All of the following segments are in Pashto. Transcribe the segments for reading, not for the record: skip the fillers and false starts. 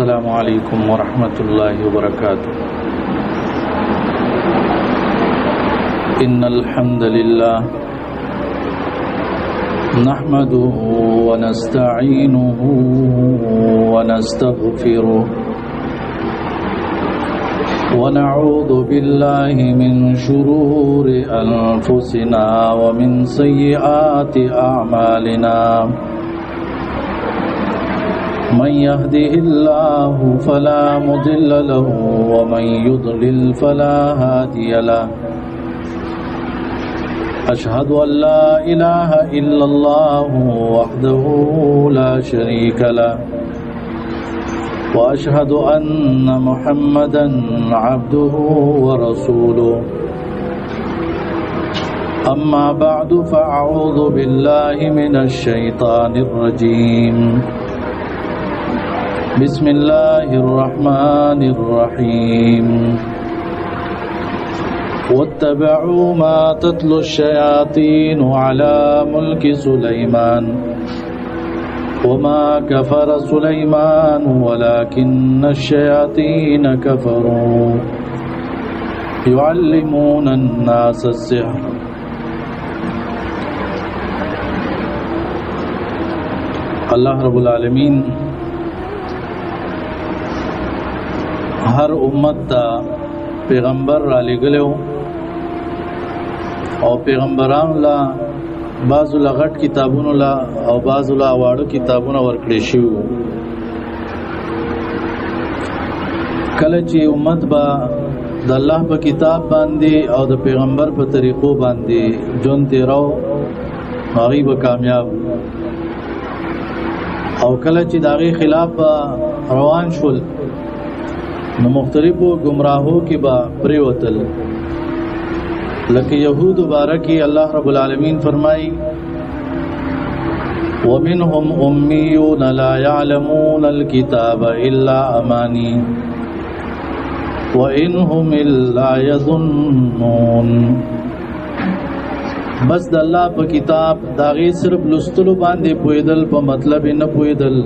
السلام علیکم ورحمۃ اللہ وبرکاتہ۔ ان الحمد للہ نحمده ونستعینه ونستغفره ونعوذ بالله من شرور انفسنا ومن سیئات اعمالنا، من يهده الله فلا مضل له ومن يضلل فلا هادي له، أشهد أن لا إله إلا الله وحده لا شريك له، وأشهد أن محمدا عبده ورسوله، أما بعد فأعوذ بالله من الشيطان الرجيم، بسم الله الرحمن الرحيم، واتبعوا ما تتلو الشياطين على ملك سليمان وما كفر سليمان ولكن الشياطين كفروا يعلمون الناس السحر۔ اللہ رب العالمین ہر امت تا پیغمبر را لګلو او پیغمبران لا بعضو لا غټ کتابونو لا او بعضو لا واړو کتابونه ورکړي شو۔ کله چې امت با د الله په کتاب باندې او د پیغمبر په طریقو باندې جون تیراو هغه به کامیاب، او کله چې داغي خلاف روان شول نو مختلفو گمراہوں کی با پریوتل، لکہ یہود بارکی اللہ رب العالمین فرمائی وَمِنْهُمْ أُمِّيُّونَ لَا يَعْلَمُونَ الْكِتَابَ إِلَّا أَمَانِي وَإِنْهُمْ إِلَّا يَظُنُّونَ۔ بس د الله په کتاب داغي صرف لستلو باندې پویدل، په مطلب نه پویدل،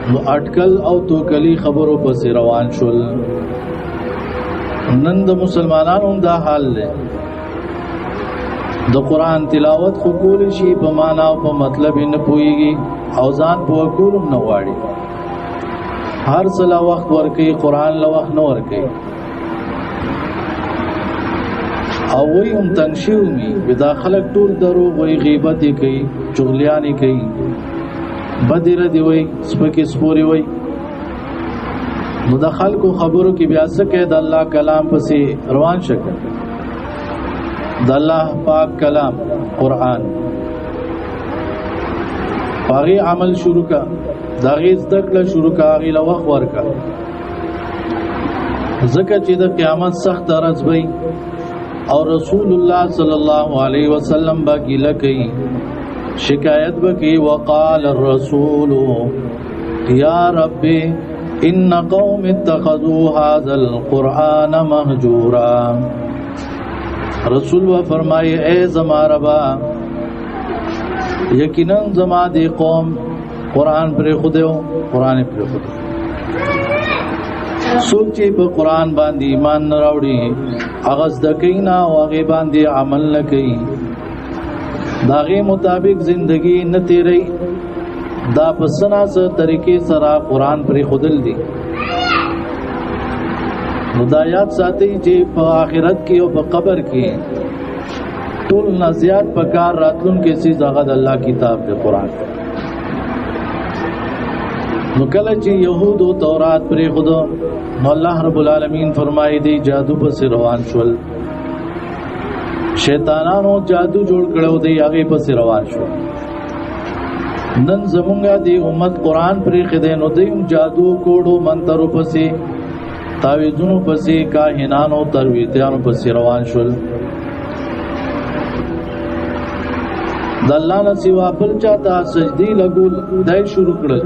نو اٹکل او توکلی خبرو پس روان شول۔ نن د مسلمانانو دا حال دی، د قرآن تلاوت خو کولی شي په معنا او په مطلب نه پوهیږي او ځان په کولم نه واړي، هر څه لا وخت ورکوي، قرآن لا وخت نه ورکوي، او وی هم تنشیومی بدا خلق ټول دروغ وی، غیبت کوي، چغلیانی کوي، بدر دی وی، سپکی سپوری وی، نو د خلکو خبرو کې بیا سکه د الله کلام پسې روان شکه، د الله پاک کلام قرآن پاغي عمل شروع کا، داغي ذکر شروع کا، غي له وخت ورکا، ځکه چې د قیامت سخت ورځ وي او رسول الله صلی الله علیه وسلم با ګیله کوي، شکایت بکی وقال الرسول یا رب ان قوم اتخذوا هذا القرآن مهجورا۔ رسول و فرمائے اے زما ربا یقینا زما دی قوم قرآن پر خودو، قرآن پر خودو، سوچی په قرآن باندې ایمان نه راوړي، هغه ذکینا او هغه باندې عمل نه کوي، داغه مطابق زندگی نه تیری، دا پسنا سره طریقې سره قرآن پر خودل دي۔ هدایت ساتي چې په آخرت کې او په قبر کې ټول نزيات پکار راتلون کې سي زغه د الله کتاب د قرآن۔ نو کله چې يهود او تورات پر خودو نو الله رب العالمین فرمایي دي جادو په روان شول، شیطانانو جادو جوړ کړو دی، هغه پس روان شو۔ نن زمونږه دی امت قرآن پرې خدای نو دیم جادو کوډو منترو پسې، تعویذونو پسې، کاهنانو ترویتانو پسې روان شول۔ د الله نه سوا بل چاته سجدي لګول دای شروع کړل،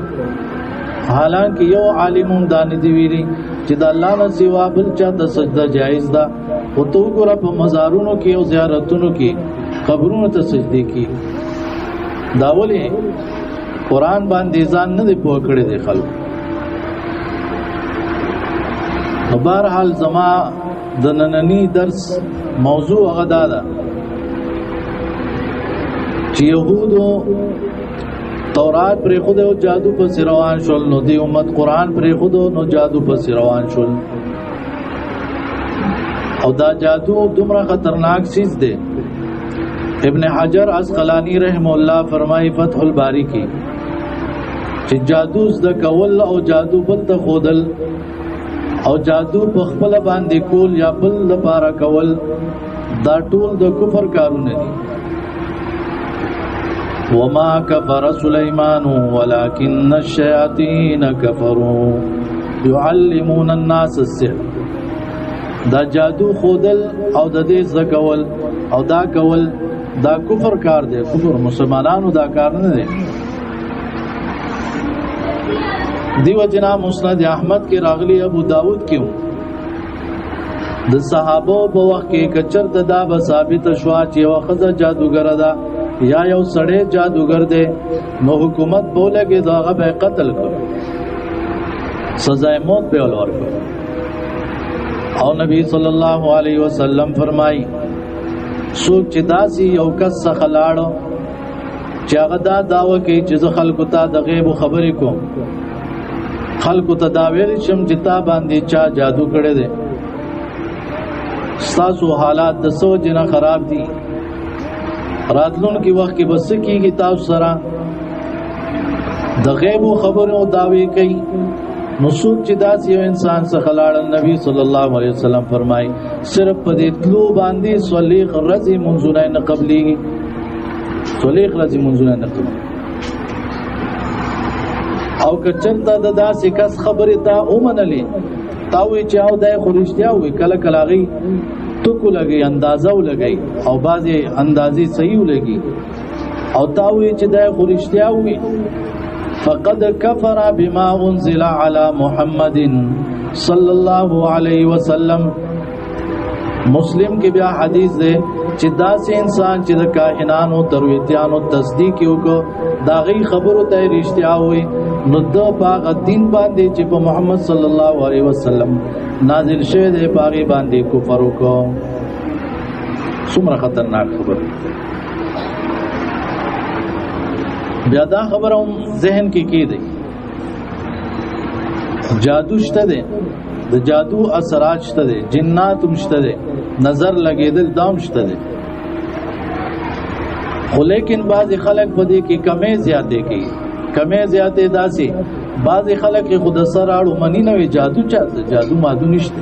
حالانکه یو عالم دان دی ویلي چې د الله نه سوا بل چاته سجده جایز ده، او تو ګره په مزارونو کې او زیارتونو کې قبرونو ته سجدي کی، داولی قرآن باندې ځان نه دی پوه کړی دی خلکو، بهرحال زما د نننی درس موضوع غدا ده چې يهودو تورات پر خود او جادو په روان شول، نو دی امت قرآن پر خود نو جادو په روان شول. او دا جادو دومره خطرناک چیز دی. ابن حجر عسقلانی رحم الله فرمای فتح الباری کی چې جادو د کول او جادو بل ته خودل او جادو په خپل باندې کول یا بل لپاره کول دا ټول د کفر کارونه دي. وما كفر سليمان ولكن الشياطين كفروا يعلمون الناس السحر. دا جادو خودل او د دې زکول او دا کول دا کفر کار دی. کفر مسلمانانو دا کار نه دی. دیو جنا مسند احمد کې راغلی، ابو داود کې د صحابه په وخت کې کچر دا به ثابت شوا چې یو خزه جادوګر ده یا یو سړی جادوګر دی، نو حکومت بولګي داغه به قتل کړ، سزا موت په ولور کړ. او نبی صلی الله علیه وسلم فرمای څوک چې داسي یو کس څخه لاړو چې هغه دا داوا کوي چې خلکو ته د غیب خبرې کوم، خلکو ته دا ویل شم چې تا باندې چا جادو کړی دی، ستاسو حالات د سوچ نه خراب دي، راتلون کی وخت کې بس کیږي تاسو سره د غیب خبرو داوی کوي. نو څوک چې داسې یو انسان څخه لاړل، نبی صلی الله علیه وسلم فرمای صرف په دې تلو باندې صلیخ رضی منځونه نه قبليږي، صلیخ رضی منځونه نه قبليږي. او کچرته د داسې کس خبره تا اومنلې تاوي چې او دای خورشتیا وي، کله کله غي تو کو لګي اندازو لګي او بعضي اندازي صحیح لګي او تاوي چې دای خورشتیا وي، فقد كفر بما انزل على محمد صلی الله علیه وسلم. مسلم کې بیا حدیث ده چې داسې انسان چې د کاهنانو درویتانو تصدیق وکړي دا غي خبرو ته رښتیا وي، نو د باغ دین باندې چې په محمد صلی الله علیه وسلم نازل شوی دی باغ باندې کفر وکړو. څومره خطرناک خبره. بیا دا خبره هم ذهن کې کېده جادو شته دی، د جادو اثرات شته دی، جنات هم شته دی، نظر لګیدل دام شته دی. خو لیکن بعضی خلک په دې کې کمې زیاتې کوي، کمې زیاتې داسې بعضی خلک خود سره اړو منی نه وي جادو چاته، جادو مادو نشته،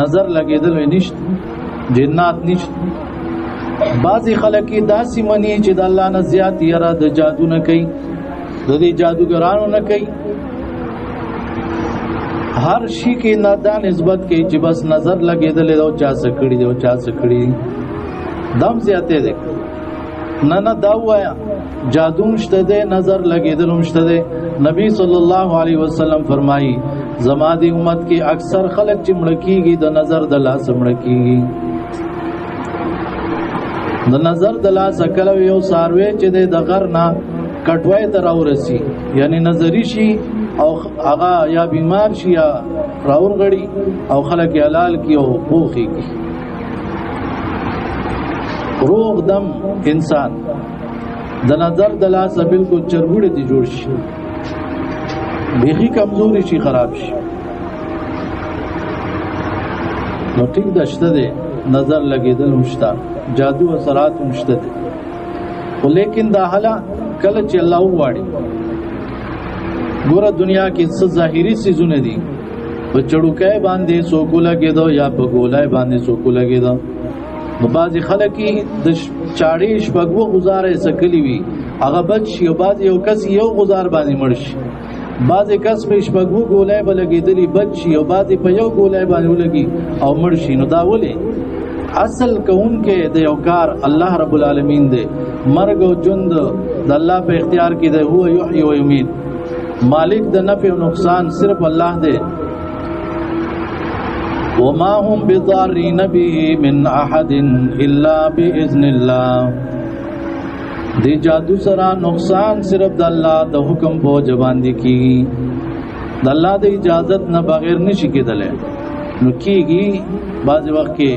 نظر لګیدل نشته، جنات نشته. بعضی خلک داسې منی چې د الله نه زیات یره د جادو نه کوي، د دې جادوګرانو نه کوي. هر شي کې نه دا نسبت کوي چې بس نظر لګیدل او چا سکړي دی او چا سکړي دم زیاتې دی. نه نه دا وایا جادو مشته دی، نظر لګیدل مشته دی. نبی صلی الله علیه وسلم فرمایي زما دی امت کې اکثر خلک چې مړ کیږي د نظر د لاس مړ کیږي. د نظر د لاس کله یو ساروی چې د غر نه کټوای ته راورسی، یعنی نظری شي او هغه یا بیمار شي یا راور غړي او خلک حلال کی او پوخي کی. روغ دم انسان د نظر د لاس بالکل چرګوړې دي جوړ شي، بیخي کمزوري شي، خراب شي. نو ټیک دشته دی نظر لګیدل مشتا، جادو اثرات مشته دي. لیکن دا حالا کله چې الله وواړي ګوره دنیا کې څه ظاهري سيزونه دي، په چړوکای باندې سوکو لګیدو یا په ګولای باندې سوکو لګیدو. نو بعضی خلک د چاړې شپږو غزارې سکلی وي هغه بچ شي، او بعض یو کس یو غزار باندې مړ شي، بعض کس په شپږو ګولای بلګیدلی بچ شي او بعض په یو ګولای باندې ولګي او مړ شي. نو دا ولې اصل کون کې د یو کار الله رب العالمین دی، مرګ او ژوند د الله په اختیار کې دی. هو یحیی و یمیت، مالک د نفع او نقصان صرف الله دی. وما هم بضارین به من احد الا باذن الله. دی جادو سره نقصان صرف د الله د حکم په جوان دي کی. د الله د اجازت نه بغیر نشي کېدلی. نو کېږي بعضې وخت کې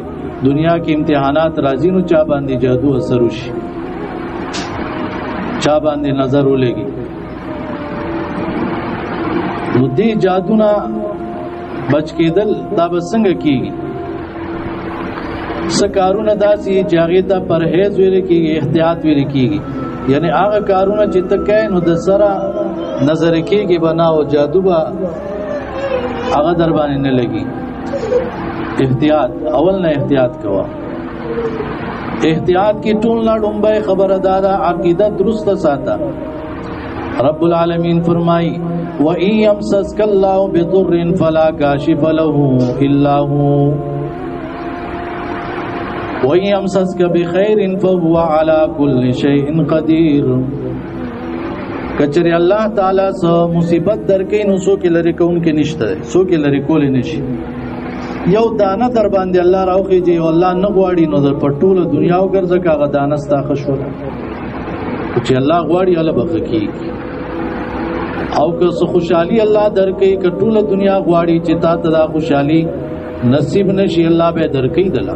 دنیا کې امتحانات راځي نو چا باندې جادو اثر وشي، چا باندې نظر ولګي. نو دې جادو نه بچ کېدل دا به څنګه کېږي؟ څه کارونه داسې چې هغې ته پرهیز ویل کېږي، احتیاط ویل کېږي. یعنی هغه کارونه چې ته کوې نو د سره نظر کېږي به نه او جادو به هغه در باندې نه لګي. احتیاط، اول نه احتیاط کوه. احتیاط کی ټول نه ډومبه خبره دادا عقیده درست ساته. رب العالمین فرمائی وَإِن يَمْسَسْكَ اللَّهُ بِضُرٍّ فَلَا كَاشِفَ لَهُ إِلَّا هُوَ وَإِن يَمْسَسْكَ بِخَيْرٍ فَهُوَ عَلَى كُلِّ شَيْءٍ قَدِيرٌ. کچری الله تعالی سو مصیبت درکې نو سو کې لری کون کې نشته، سو کې لری کول نشي. یو دانه در باندې الله راوخیږي او الله نه غواړي نو در پټوله دنیا وګرځه کاغه دانه ستا خشول چې الله غواړي الله بخکی. او که سو خوشحالي الله درکې کټوله دنیا غواړي چې تا ته دا خوشحالي نصیب نشي الله به درکې دلا.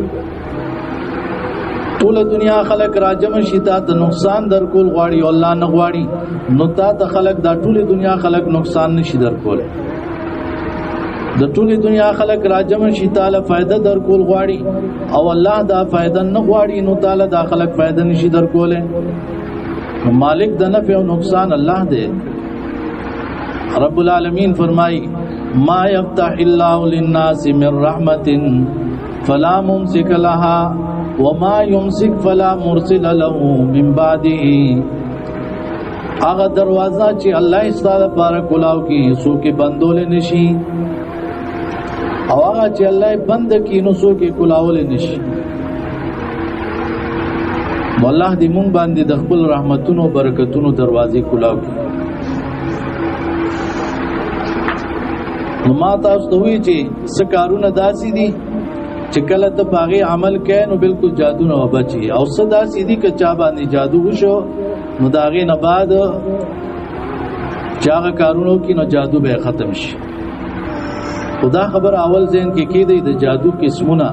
ټول دنیا خلق راجم شتا ته نقصان در کول غواړي او الله نه غواړي نو تا ته خلق دا ټول دنیا خلق نقصان نشي در کول. د ټول دنیا خلق راجم شتا له فائدہ در کول غواړي او الله دا فائدہ نه غواړي نو تعالی دا خلق فائدہ نشي در کوله. مالک د نفع او نقصان الله دی. رب العالمین فرمائی ما یفتح الله للناس من رحمت فلا ممسک لها وما يمسك فلا مرسل له من بعده. هغه دروازه چې الله ستاسو لپاره کلاو کی سو کې بندول نشي او هغه چې الله بند کی نو سو کې کلاول نشي. والله دې مونږ باندې د خپل رحمتونو برکتونو دروازې کلاو کی. نو ما تاسو ته وی چې څه کارونه داسې دي چې کله ته باغی عمل کوي نو بالکل جادو نه بچي او صدا سیدی که چا باندې جادو وشو نو داغه نه بعد چاغه کارونو کې نو جادو به ختم شي. خدا خبر اول ذهن کې کېدی د جادو قسمونه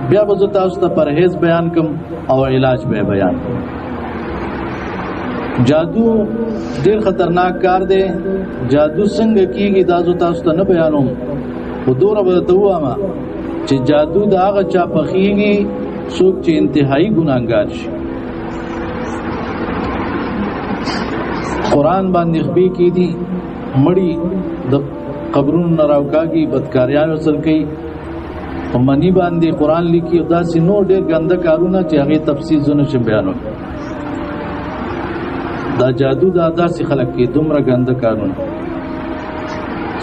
بیا به تاسو ته پرهیز بیان کوم او علاج به بیان. جادو ډیر خطرناک کار دی. جادو څنګه کیږي دا تاسو ته نه بیانوم خو دوره به ته وایم چې جادو دا هغه چا پخېږي څوک چې انتهایی ګناهګار شي. قرآن باندې خبي کې دي مړی د قبرونو نه راوکاږي بدکاریانو سره کوي په منی باندې قرآن لیکي او داسې نور ډېر ګنده کارونه چې هغې تفصیل زونه چې بیانوي. دا جادو دا داسې خلک کوي دومره ګنده کارونه.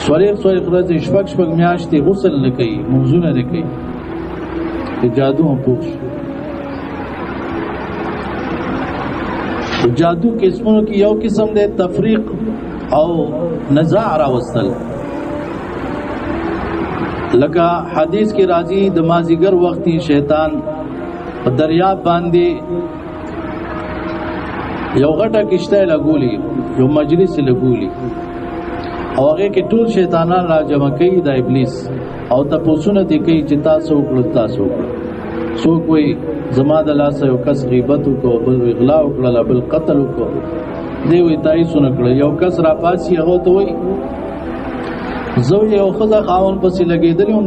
سوریخ ورځې شپږ میاشتې غسل نه کوي منځونه نه کوي د جادو هم پوښ. جادو قسمونو کې یو قسم دی تفریق او نزاع راوستل. لکه حدیث کې راځي د مازیګر وختي شیطان په دریاب باندې یو غټه کشته لګولي یو مجلس لګولي او هغه کې ټول شیطانان راجمع کوي د ابلیس او تاسو دي کوي چې تاسو وکړو تاسو سو کوئی زما د لاس یو کس غیبت کو بل اغلا وکړه بل قتل کو دی وی تاسو نه کړ یو کس را پاسي هغه ته وای زو یو خزه خاون پسې لګیدلم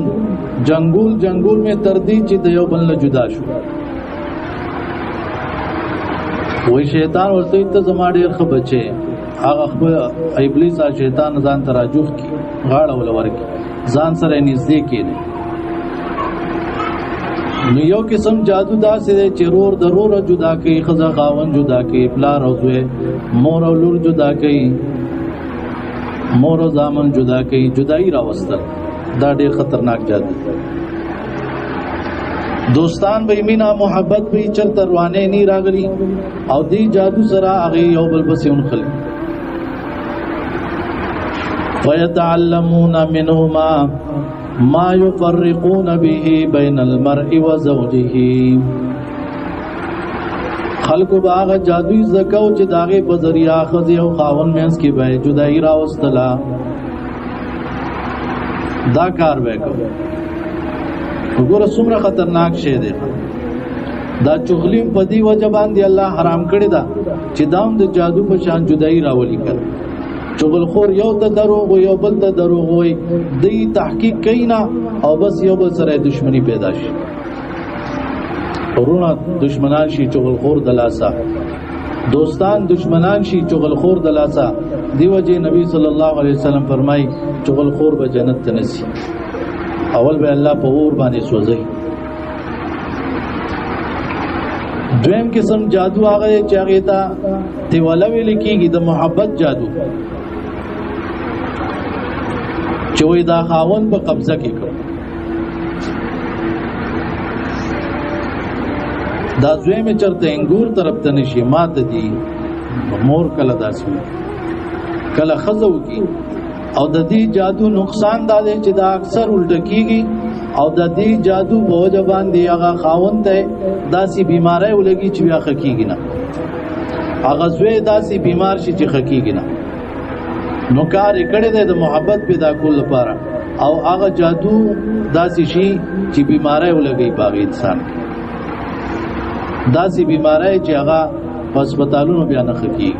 جنگول می تر دې چې د یو بل نه جدا شو. وای شیطان ورته ته زما ډیر ښه بچي هغه خپل ابلیس شیطان ځان تراجوخ کی غاړه ولور کی ځان سره نږدې کړي. نو یو قسم جادو دا سره چرور ضرور جدا کوي خزه خاون جدا کوي پلار او زوی مور او لور جدا کوي مور او زامن جدا کوي جدائی راوستل. دا ډیر خطرناک جادو. دوستان به مینا محبت به چرته روانه نی راغلی او دی جادو سره هغه یو بل پسې اونخلی. ويتعلمون منهما ما يفرقون به بين المرء وزوجه. خلق باغ جادوی زکاو چې داغه په ذریعہ خزي او خاون مینس کې به جدائی راوستلا دا کار وکړو. وګوره څومره خطرناک شی دی دا. چغلیم په دی وجه باندې الله حرام کړی دا چې دام د جادو په شان جدائی راولي کړ. چغلخور یو ته دروغ یو بل ته دروغ وي، دی تحقیق کینا او بس یو بل سره دشمنی پیدا شي، ورونه دشمنان شي چغلخور دلاسا، دوستان دشمنان شي چغلخور دلاسا. دی وجه نبی صلی الله علیه وسلم فرمای چغلخور به جنت ته نسی، اول به الله په اور باندې سوځي. دویم قسم جادو هغه چې هغه ته دیواله ویل کېږي د محبت جادو، چې وای دا خاوند په قبضه کې کړ. دا دویم چرته انګور طرف ته نشي ماته دي مور کله داسې کله خزو کی، او د دې جادو نقصان دا دی چې دا اکثر الټ کیږي، او د دې جادو په وجه باندې هغه خاوند ته داسې بیماری ولګي چې بیا خکېږي نه، هغه زوی داسې بیمار شي چې خکېږي نه. نو کار یې کړی دی د محبت پیدا کولو لپاره، او هغه جادو داسې شي چې بیماری ولګي په هغه انسان کې، داسې بیماری چې هغه په هسپتالونو بیا نه خکېږي.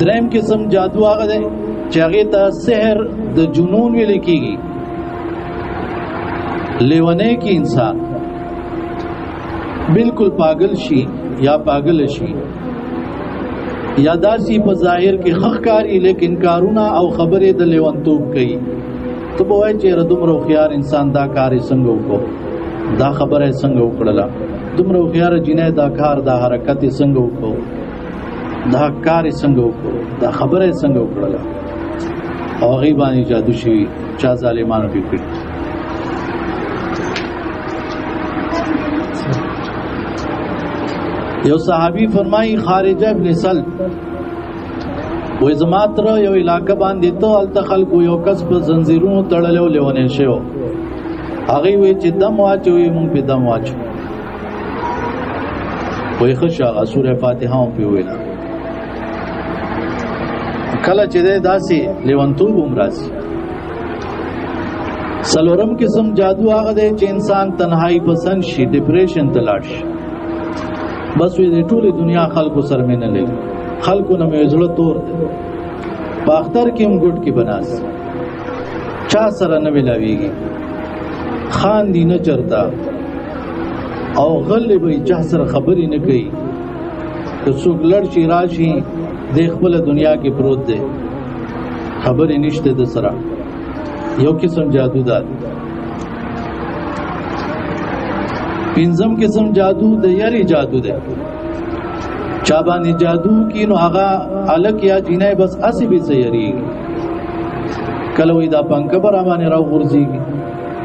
دریم قسم جادو هغه دی چې هغه ته سحر د جنون ویل کېږي. لیونه کې انسان بالکل پاگل شي یا پاگل شي، یا داسې په ظاهر کې خخکاری لیکن کارونه او خبرې د لیونتوب کوي. ته به وایې چې دومره هوښیار انسان دا کار یې څنګه وکړو، دا خبره یې څنګه وکړله، دومره هوښیار جنۍ دا کار دا حرکت یې څنګه وکړو، دا کار یې څنګه وکړو، دا خبره یې څنګه وکړله. او هغې باندې جادو شوي چا ظالمانو پې کړي. یو صحابي فرمایي خارجه ابن سلب وې زما تر یو علاقه باندې ته هلته خلکو یو کس په زنځیرونو تړلی و لیونی شوی و. هغې وایي چې دم واچوي مونږ پې دم واچو. وایي ښه شه هغه سوره فاتحه هم پې وویله. کله چې دی داسې لیونتوب هم راسي. څلورم قسم جادو هغه دی چې انسان تنهایی پسند شي، ډپریشن ته لاړ شي، بس وی د ټولې دنیا خلکو سره مې نه لګي، خلکو نه مې زړه تور دی، په اختر کې هم ګوټ کې بناس، چا سره نه ملاویږي، خاندي نه چرتا، او غلې به چا سره خبرې نه کوي، که څوک لړ شي راشي د خپل دنیا کې پروت دی، خبرې نشته د سره. یو قسم جادو ده. پنځم قسم جادو د یری جادو ده. چا باندې جادو کی نو هغه الک یا جنای بس اسی به سیری، کله وې دا پنکه بر باندې راو ورځيږي،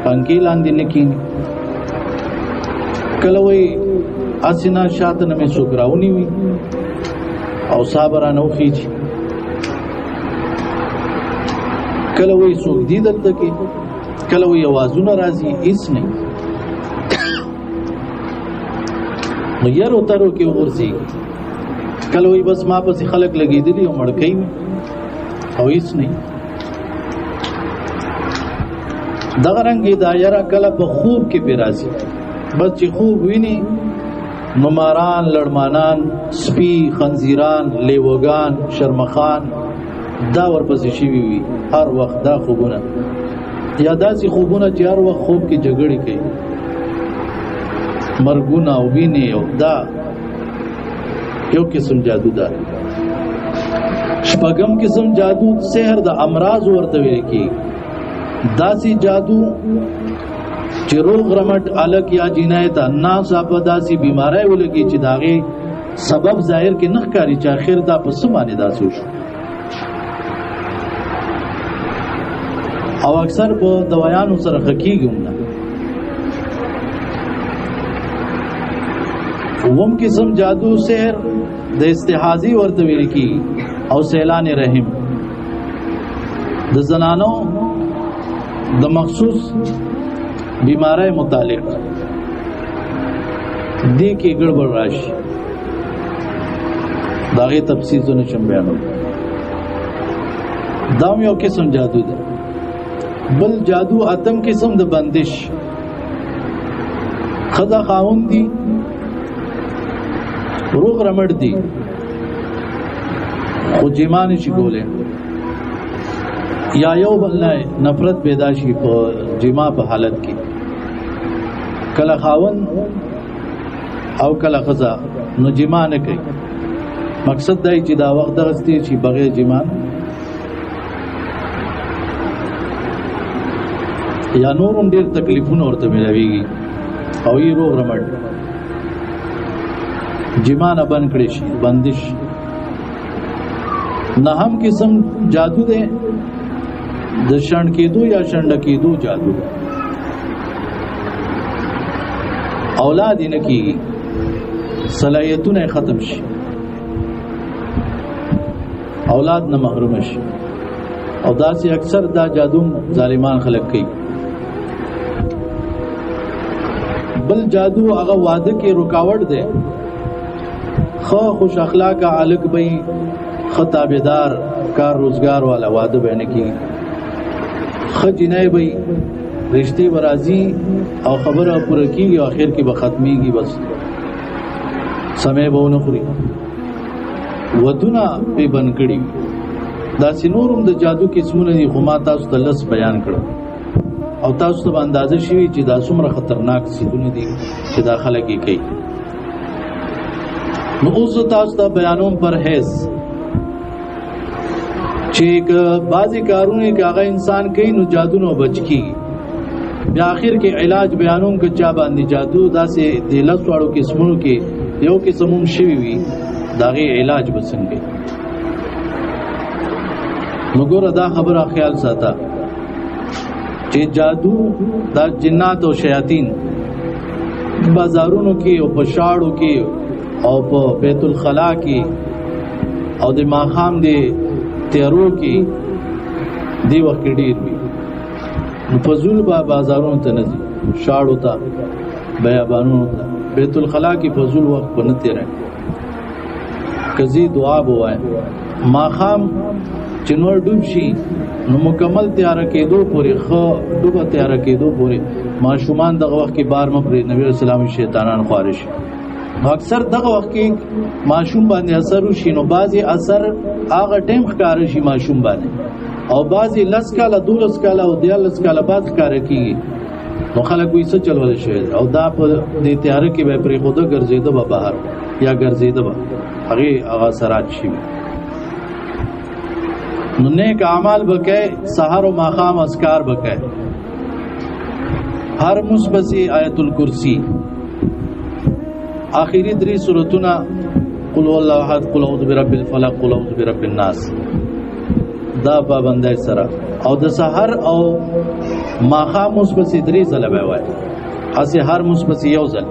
پنکې لاندې نکینی، کله وې اسینا شاته نه مې سوګراونی وي او صابرانو خيچي، کله وې سوګ دي دلته کې، کله وې आवाजونه راځي هیڅ نه، نو یارو ترو کې ورځي، کله وې بس ما پسې خلک لګېدلی او مړکې او هیڅ نه. دغه رنګ دایره کله په خوب کې پیرازي، بس چې خوب ویني نو ماران، لړمانان، سپي، خنزیران، لیوګان، شرمخان دا ورپسې شوي وي هر وخت. دا خوبونه یا داسې خوبونه چې هر وخت خوب کې جګړې کوي، مرګونه او وینې، او دا یو قسم جادو ده. شپږم قسم جادو سحر د امراض ورته ویل کېږي. داسې جادو چې روغ رمټ الک یا جنایت ناس په داسې بیماری ولګي چې داغه سبب ظاهر کې نه ښکاري چې اخر دا په څه باندې داسې وشو، او اکثر په دوايانو سره خکېږي هم نه. اوم قسم جادو سحر د استحاضی ورته ویل کېږي او سیلان رحم د زنانو د مخصوص بیماری متعلق دی کې ګډوډ راشي، داغه تفصیل زونه چم بیانو. دام یو قسم جادو ده. بل جادو اتم قسم د بندش. خدا خاون دی روغ رمړ دی خو جما نشي کولی، یا یو بل نه نفرت پیدا شي په جما په حالت کې، کله خاون او کله خزا نو جما نه کوي. مقصد دا چې دا وخت درستی چې بغیر جما یا نورم ډیر تکلیفونه ورته ملويږي او یې روغ رمړ جما نه بند کړي شي بندش. نه هم قسم جادو ده د شند کېدو یا شند کېدو جادو ده. اولاد نه کیږي، صلاحیتونه ختم شي، اولاد نه محروم شي، او داسې اکثر دا جادو ظالمان خلق کوي. بل جادو هغه واده کې رکاوټ ده. خو خوش اخلاق الګ بې خطابدار کار روزگار والا واده به نه کی، خجنای بې رشتي برازي او خبره پوره کیږي او اخر کې به ختميږي، بس سمې به ونه خوري. ودونه په بنکړي دا سينورم د جادو قسمونه دي، خو ما تاسو ته لس بیان کړو او تاسو ته اندازه شوي چې دا څومره خطرناک سيزونه دي چې داخله کې کوي. نو اوس تاسو ته بیانوم پر هیڅ چې بعضی کارونه کاغه انسان کوي نو جادو نو بچ کی. بیا اخر کې علاج بیانوم که چا باندې جادو داسې د لس واړو قسمونو کې یو قسموم شوي وي داغه علاج بسنګي. نو ګوره دا خبره خیال ساته چې جادو دا جنات او شیاطین بازارونو کې او په شاړو کې او په بیت الخلا کې او د ماخام دی تیرو کې دی وخت ډیر وي. نو فزول با بازارونو ته نزي، شاړو ته بیابانونو ته بیت الخلا کې فزول وخت په نه تیرای. کزي دعا بوای ماخام چنور ډوب شي نو مکمل تیار کېدو پورې خو ډوبه تیار کېدو پورې ماشومان دغه وخت کې بار مپرې نبی رسول الله شیطانان خوارش. اکثر دغه وخت کې ماشوم باندې اثر وشي نو بعضي اثر هغه ټیم ښکار شي ماشوم باندې، او بعضي لس کاله 12 کاله او 13 کاله بعد ښکار کیږي. نو خلک وایي څه چلول شي او دا په دې تیار کې به پرې خوده ګرځیدو به بهر یا ګرځیدو به هغه اثرات شي. نو نیک اعمال بکې، سحر او ماقام اذکار بکې، هر مثبتی آیت الکرسی، آخری 3 سورتونه قل هو الله احد، قل اعوذ برب الفلق، قل اعوذ برب الناس، دا پابندای سره او د سحر او ماقام مثبتی 3 ځله به وای، اسی هر مثبتی یو ځل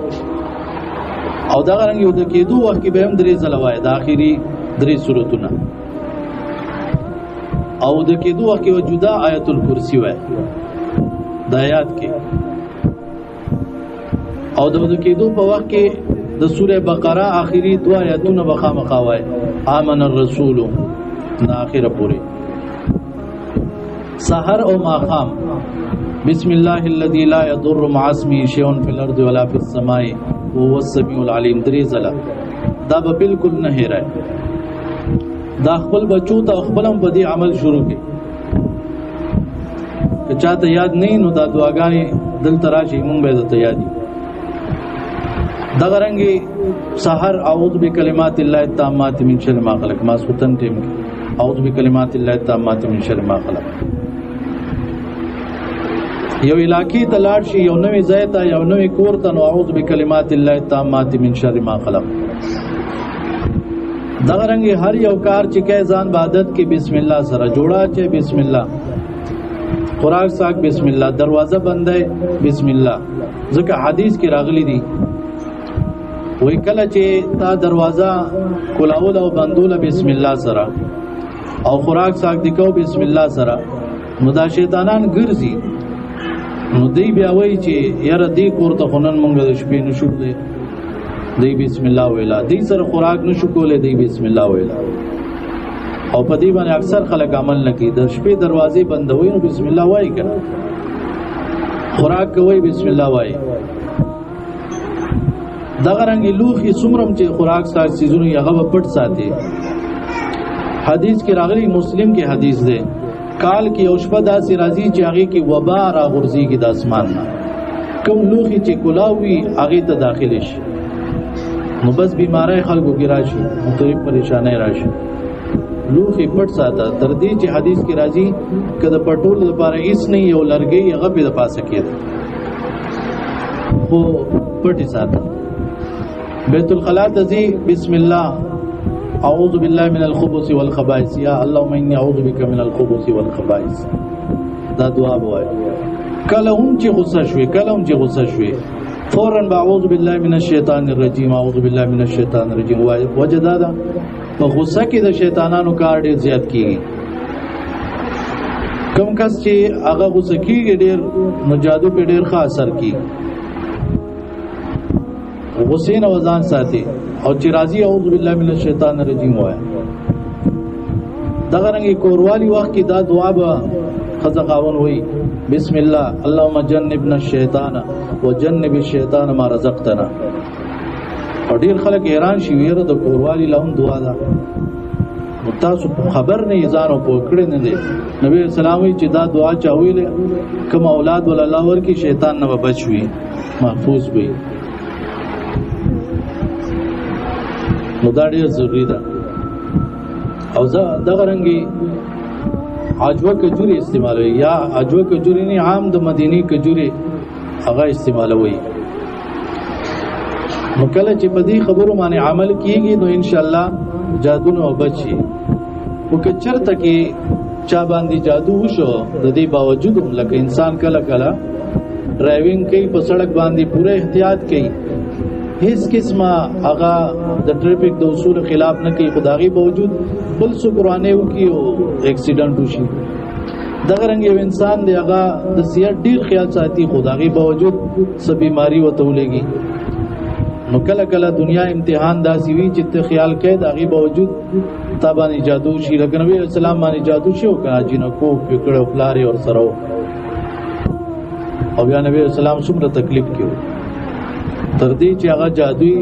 او دا غرنګ یو د کېدو وخت کې به هم 3 ځله وای د آخری 3 سورتونه، او د کېدو وخت کې جدا آیت الکرسی وای د آیات کې، او د کېدو په وخت کې د سوره بقره آخري 2 آیاتونه بخامخا وای آمن الرسول نا اخره پوری. سحر او ماقام بسم الله الذي لا يضر مع اسمه شيء في الارض ولا في السماء وهو السميع العليم 3 ځله دا به بالکل نه هېرای. دا خپل بچو ته خپلم په دې عمل شروع کړي، که چاته یاد نه نو دا دعاګانې دلته راشي مونږ به ته یادي. دغه رنګي سحر اعوذ بکلمات الله التامات من شر ما خلق، ما سوتن ټیم اعوذ بکلمات الله التامات من شر ما خلق. یو علاقې ته لاړ شي، یو نوې ځای ته، یو نوې کور ته، نو اعوذ بکلمات الله التامات من شر ما خلق. دغه رنګي هر یو کار چې کې ځان عبادت کې بسم الله سره جوړا چې بسم الله، خوراک ساک بسم الله، دروازه بندای بسم الله. ځکه حدیث کې راغلی دی وای کله چې تا دروازه کولاول او بندول بسم الله سره او خوراک ساک دکو بسم الله سره، نو دا شیطانان ګرځي، نو دی بیا وای چې یاره دی کور ته خنن مونږ د شپې نشو دی بسم الله ویلا، دی سره خوراک نشو کولای دی بسم الله ویلا. او په دې باندې اکثر خلک عمل نه کوي. د شپې دروازې بندوي نو بسم الله وایي کنه، خوراک کوي بسم الله وایي. دغه رنګ لوخي څومره چې خوراک ساز سيزونه هغه پټ ساتي. حدیث کې راغلی، مسلم کې حدیث ده، کال کې او شپه داسې راځي چې هغه کې وبا را غورځيږي د اسمان نه، کوم لوخي چې کلاوي هغه ته داخل شي نو بس بیماری خلکو کې راشي، مختلف پریشانای راشي. لوخي پټ ساته تر دې چې حدیث کې راځي کله پټول لپاره هیڅ نه یو لرګي هغه په پاسه کېد خو پټي ساته. بیت الخلا تزي بسم الله اعوذ بالله من الخبث والخبائث، یا اللهم اني اعوذ بك من الخبث والخبائث. دا دعا وایي. کله هم چې غوسه شوي، کله هم چې غوسه شوي، فورا اعوذ بالله من الشیطان الرجیم، اعوذ بالله من الشیطان الرجیم وایي. وجه دا ده په غوسه کې د شیطانانو کار ډیر زیات کیږي. کوم کس چې هغه غوسه کیږي ډیر نو جادو په ډیر ښه اثر کوي. غصې نه وزن ساتي او چې راځي اعوذ بالله من الشیطان الرجیم وایي. دغه رنګ کوروالي وخت کې دا دعا به خزه خاون وایي، بسم الله اللهم جنبنا الشیطان وجنب الشیطان ما رزقتنا. او ډیر خلک حیران شي ویره د کوروالي لهم دعا ده، تاسو خبر نه ځانو پوکړې نه دي. نبی اسلام وی چې دا دعا چا ویلې کوم اولاد ول الله ورکی شیطان نه بچوي، محفوظ وي. نو دا ډیر ضروری ده. او زه دغه رنګي عجوه کجوري استعمالوي، یا عجوه کجوري نه عام د مدینی کجوري هغه استعمالوي. نو کله چې په دې خبرو باندې عمل کیږي نو ان شاء الله جادو نه بچي. او که چرته کې چا باندې جادو وشو د دې باوجود لکه انسان کله کله ډرایوینګ کوي په سړک باندې پوره احتیاط کوي، هیڅ قسمه هغه د ټریفیک د اصول خلاف نه کوي، خدایي باوجود بل څه قرانه وکي او اکسیډنټ وشي. دغه رنګ یو انسان دی هغه د سیاحت ډیر خیال ساتي، خدایي باوجود سب بیماری وته ولګي. نو کله کله دنیا امتحان داسې وي چې ته خیال کوي دغه باوجود تابانه جادو شي. لکه نبی اسلام باندې جادو شو کنه، جنکو پکړو پلاري اور سره، او بیا نبی اسلام څومره تکلیف کړو تر دې چې هغه جادوی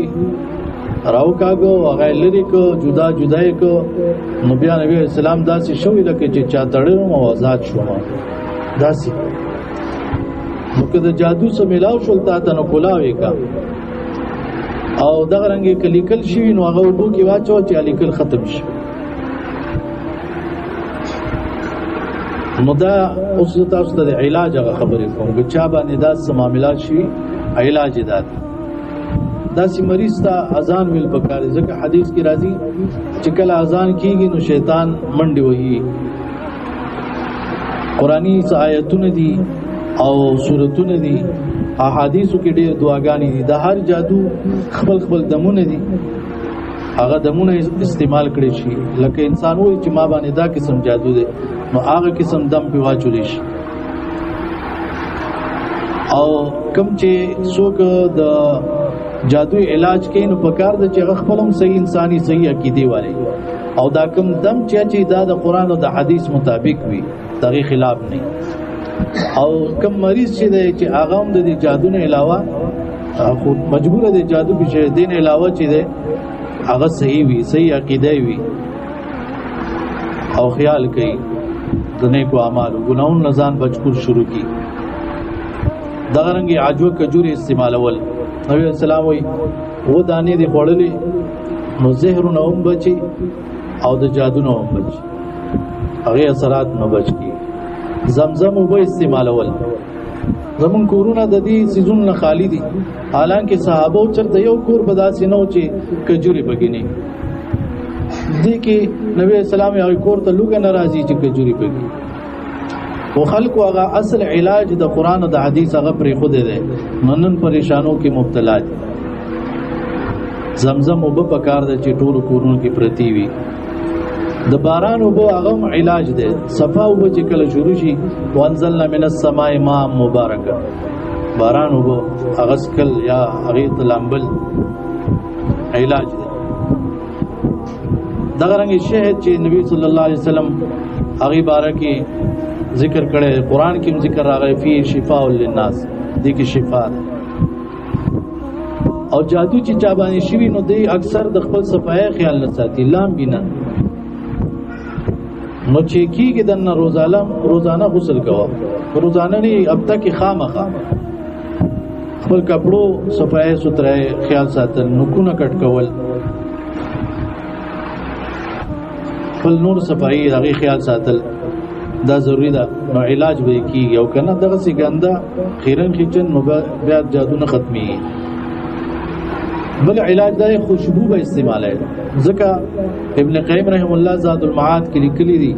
راو کاغو هغه لری کو جدا جدای کو. نو بیا نبی اسلام داسې شوې لکه چې چا تړلو مو آزاد شوم داسې. نو که د جادو سره ملاو شول تا ته نو کولاوي کا او دغه رنګ کلیکل شي نو هغه وبو کې واچو چې الیکل ختم شي. نو دا اوس تاسو ته علاج هغه خبرې کوم چې چا باندې داس معاملات شي علاج دا سی مریض ته اذان ویل پکاره، ځکه حدیث کې راځي چې کله اذان کیږي نو شیطان منډي وهي. قرآنی آیتونه دي او سورتونه دي، احادیثو کې ډېر دعاګانې دي. د هر جادو خپل خپل دمونه دي، هغه دمونه استعمال کړي شي. لکه انسان وایي چې ما باندې دا قسم جادو دی نو هغه قسم دم په واچول شي. او کوم چې څوک د جادوی علاج کوي نو پکار د چې خپلم صحیح انساني صحیح عقیده والے، او دا کوم دم چې دا د قران او د حدیث مطابق وي، دغه خلاف نه. او کوم مریض چې هغه هم د جادو نه علاوه خو مجبور دی جادو په شی دین علاوه چې هغه صحیح وي، صحیح عقیده وي او خیال کوي د نیکو اعمالو، ګناہوں نزان بچکول شروع کی. دغه رنګ عجوه کجوري استعمالول. نبی اسلام وی و دانې دی خړلې نو زهر نه هم بچي او د جادو نه هم بچي، هغه اثرات نه بچ کی. زمزم وب استعمالول. زمون کورونه د دې سيزون نه خالی دي، حالانکه صحابه چرته یو کور بداسي نه و چې کجوري بګینی دي کې نبی اسلام یې کور ته لوګ ناراضي چې کجوري بګی. او خلکو هغه اصل علاج د قران او د حدیث هغه پرې خو دي ننن پریشانو کې مبتلا دي. زمزم وب پکار د چټولو کورونو کې پرتی وي. د باران وب هغه علاج دی. صفا وب چې کله شروع شي وانزلنا من السماء ماء مبارک، باران وب هغه سکل یا هغه تلامبل علاج دی. دغه رنګ شهد چې نبی صلی الله علیه وسلم هغه باره کې ذکر کړي قران کې ذکر راغی فی شفاء للناس دې کې شفاء. او جادو چې چا باندې شوی نو دی اکثر د خپل صفای خیال نه ساتي لام بنا نو چې کیږي د روزانه غسل کوه روزانه نه اب تک خامخا خپل کپړو صفای سترای خیال ساتل نکونه کټ کول خپل نور صفای هغه خیال ساتل دا ضروری ده. نو علاج به کیږي او کنه دغه سي ګنده خیرن کیچن نو بیا جادو نه ختمي. بل علاج دا خوشبو به استعماله ځکه ابن قیم رحم الله زاد المعاد کې لیکلي دي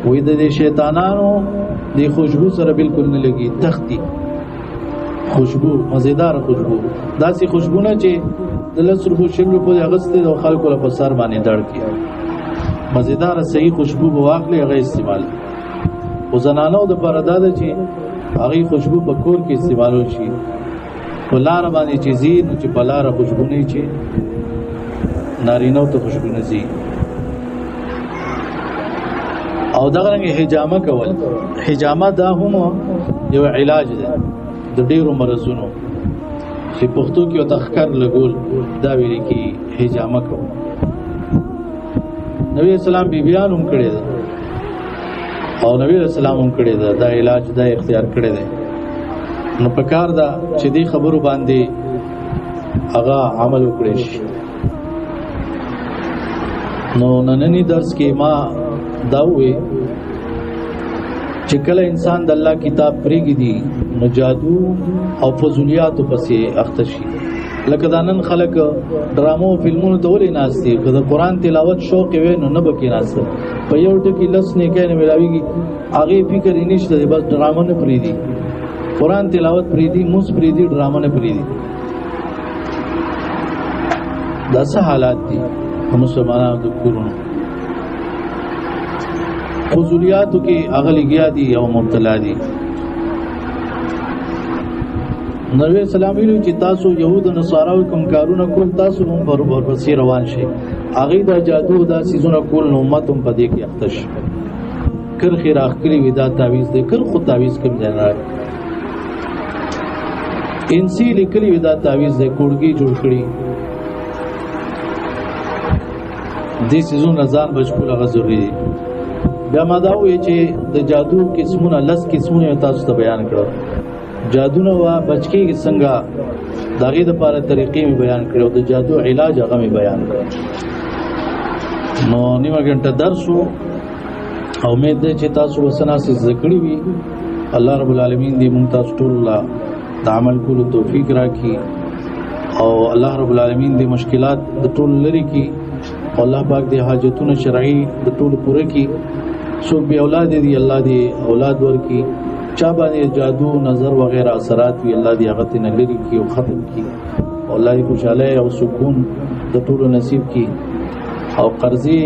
وې د شیطانانو د خوشبو سره بالکل نه لګي تختی خوشبو مزیدار خوشبو داسې خوشبو نه چې د لسر خو شنو په اغسته د خلکو په سر باندې دړ کی مزیدار صحیح خوشبو به واخلې هغه استعمال او زنانو د پرداده چې هغه خوشبو په کور کې استعمالول شي ولار باندې چې زین چې بلار خوشبو نه چي نارینو ته خوشبو نه زی. او دغه رنګ حجامه کول حجامه دا هم یو علاج ده د ډیرو مرزونو چې پښتو کې او تخکر لګول دا ویل کی حجامه کول. نبی اسلام بیبیان هم کړی ده او نبی اسلام هم کړی ده دا علاج دا اختیار کړی ده. نو پکار دا چې دې خبرو باندې هغه عمل وکړي شي. نو نننی درس کې ما دا وې چې کله انسان د الله کتاب پرېږي دي نو جادو او فضولیات پسې اخته شي. لکه دا نن خلک ډرامو فلمونو ته ولې ناستي که د قرآن تلاوت شوق وي نو نه به کېناسته په یو ټکي لس نیکۍ نه ملاویږي هغې فکر یې نشته دی بس ډرامه نه پرېږدي قرآن تلاوت پریدي موس پریدي ډرامه نه پریدي. دا څه حالات دي مسلمانانو د کورونو فضولیاتو کې اغلګیا دي او مبتلا دي. نبی اسلام ویلو چې تاسو يهود او نصارا کوم کارونه کول تاسو هم پر ورپسې روان شئ هغه د جادو دا سيزونه کول نو امت هم پدې کې اختش کر خیر اخري ودا تعويذ دې کر خو تعويذ کوم ځای نه انسی لیکلی ودا تعویز د کوړګي جوړ کړی د سيزون ځان بچکول هغه ضروري دي. بیا ما دا وایي چې د جادو قسمونه لس قسمونه تاسو ته بیان کړو جادو نو بچکی څنګه داغه د لپاره طریقې می بیان کړو د جادو علاج هغه می بیان کړو. نو نیمه غنټه درس او امید ده چې تاسو وسنا سي ذکرې وي. الله رب العالمین دې مونږ تاسو ټول د عمل کولو توفیق راکړي او الله رب العالمین دې مشکلات د ټول لري کی او الله پاک دې حاجتونه شرعي د ټول پوره کی. څوک به اولاد دې الله دې اولاد ورکي چا باندې جادو نظر وغیرہ اثرات وی الله دې هغه نه لري کی او ختم کی او الله دې خوشاله او سکون د ټول نصیب کی. او قرضې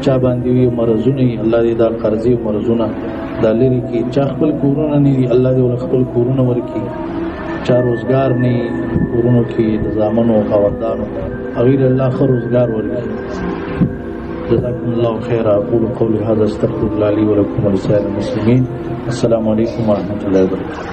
چا باندې وی مرزونه الله دې دا قرضې مرزونه د لري کی چا خپل کورونه نه الله دې ول خپل کورونه ورکي چا روزگار نه کورونو کې د زامنو خاوندانو غیر الله خو روزگار ورکړي. جزاكم الله خيرا. اقول قولي هذا استغفر الله لي ولكم ولسائر المسلمين. السلام عليكم ورحمه الله وبركاته.